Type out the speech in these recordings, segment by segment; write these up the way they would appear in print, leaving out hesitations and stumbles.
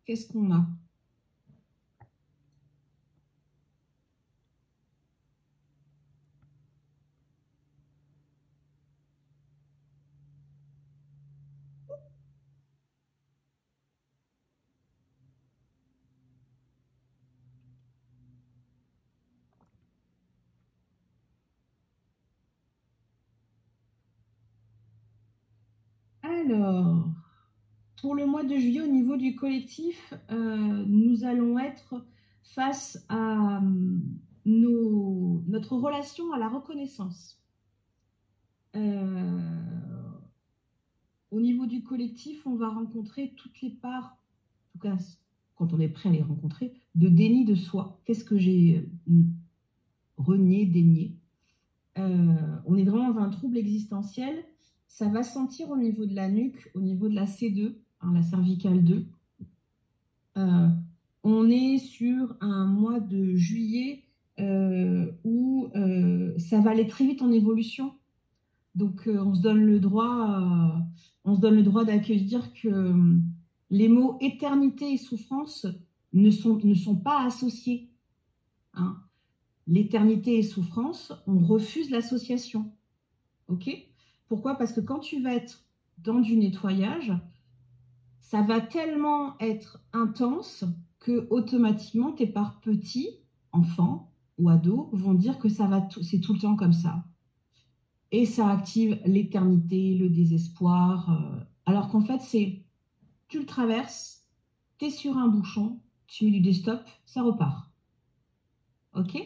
qu'est-ce qu'on a? Alors, pour le mois de juillet, au niveau du collectif, nous allons être face à notre relation à la reconnaissance. Au niveau du collectif, on va rencontrer toutes les parts, en tout cas quand on est prêt à les rencontrer, de déni de soi. Qu'est-ce que j'ai renié, dénié? On est vraiment dans un trouble existentiel. Ça va se sentir au niveau de la nuque, au niveau de la C2, hein, la cervicale 2. On est sur un mois de juillet où ça va aller très vite en évolution. Donc, on se donne le droit, d'accueillir que les mots éternité et souffrance ne sont pas associés, hein. L'éternité et souffrance, on refuse l'association. OK? Pourquoi? Parce que quand tu vas être dans du nettoyage, ça va tellement être intense que automatiquement tes parts petits, enfants ou ados, vont dire que c'est tout le temps comme ça. Et ça active l'éternité, le désespoir. Alors qu'en fait, tu le traverses, tu es sur un bouchon, tu mets du déstop, ça repart. OK?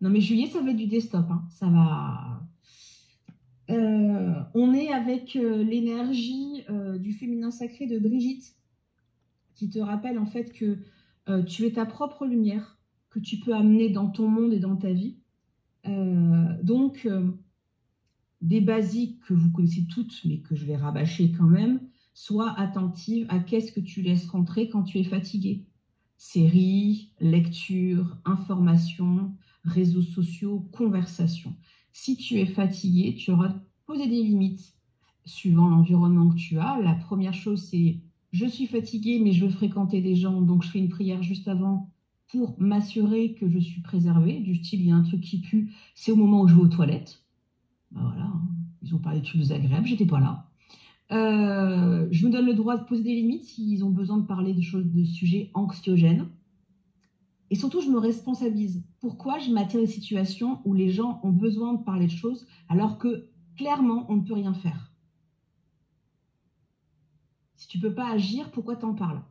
Non, mais juillet, ça va être du déstop, hein. Ça va. On est avec l'énergie du féminin sacré de Brigitte, qui te rappelle en fait que tu es ta propre lumière, que tu peux amener dans ton monde et dans ta vie. Donc, des basiques que vous connaissez toutes, mais que je vais rabâcher quand même, sois attentive à qu'est-ce que tu laisses rentrer quand tu es fatigué. Séries, lecture, informations, réseaux sociaux, conversations. Si tu es fatigué, tu auras posé des limites suivant l'environnement que tu as. La première chose, c'est je suis fatiguée, mais je veux fréquenter des gens, donc je fais une prière juste avant pour m'assurer que je suis préservée. Du style, il y a un truc qui pue, c'est au moment où je vais aux toilettes. Ben voilà, ils ont parlé de choses agréables, j'étais pas là. Je me donne le droit de poser des limites s'ils ont besoin de parler de sujets anxiogènes. Et surtout, je me responsabilise. Pourquoi je m'attire des situations où les gens ont besoin de parler de choses alors que clairement, on ne peut rien faire? Si tu ne peux pas agir, pourquoi t'en parles?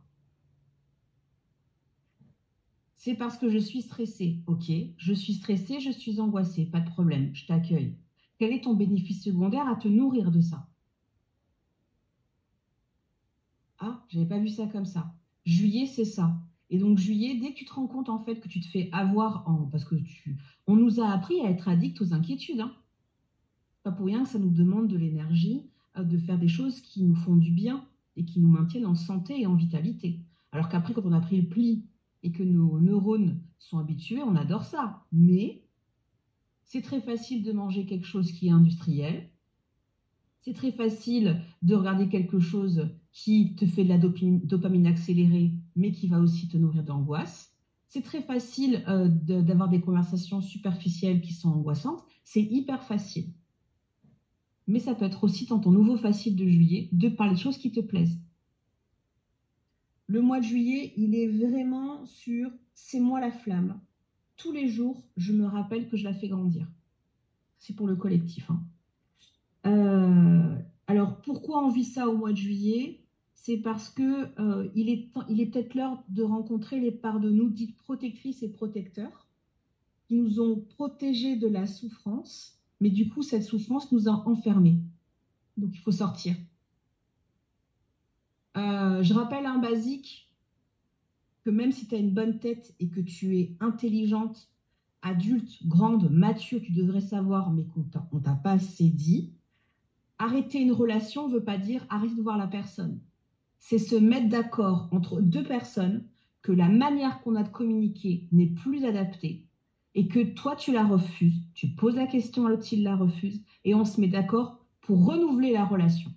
C'est parce que je suis stressée. Ok, je suis stressée, je suis angoissée, pas de problème, je t'accueille. Quel est ton bénéfice secondaire à te nourrir de ça? Ah, j'avais pas vu ça comme ça. Juillet, c'est ça. Et donc, juillet, dès que tu te rends compte en fait que tu te fais avoir parce que on nous a appris à être addict aux inquiétudes, hein. Pas pour rien que ça nous demande de l'énergie, de faire des choses qui nous font du bien et qui nous maintiennent en santé et en vitalité. Alors qu'après, quand on a pris le pli et que nos neurones sont habitués, on adore ça. Mais c'est très facile de manger quelque chose qui est industriel. C'est très facile de regarder quelque chose qui te fait de la dopamine accélérée, mais qui va aussi te nourrir d'angoisse. C'est très facile d'avoir des conversations superficielles qui sont angoissantes. C'est hyper facile. Mais ça peut être aussi dans ton nouveau facile de juillet de parler de choses qui te plaisent. Le mois de juillet, il est vraiment sur c'est moi la flamme. Tous les jours, je me rappelle que je la fais grandir. C'est pour le collectif, hein. Alors, pourquoi on vit ça au mois de juillet? C'est parce que il est peut-être l'heure de rencontrer les parts de nous dites protectrices et protecteurs qui nous ont protégés de la souffrance, mais du coup, cette souffrance nous a enfermés. Donc, il faut sortir. Je rappelle un basique, que même si tu as une bonne tête et que tu es intelligente, adulte, grande, mature, tu devrais savoir, mais qu'on t'a pas assez dit. Arrêter une relation ne veut pas dire arrêter de voir la personne. C'est se mettre d'accord entre deux personnes que la manière qu'on a de communiquer n'est plus adaptée et que toi, tu la refuses. Tu poses la question à l'autre, il la refuse et on se met d'accord pour renouveler la relation.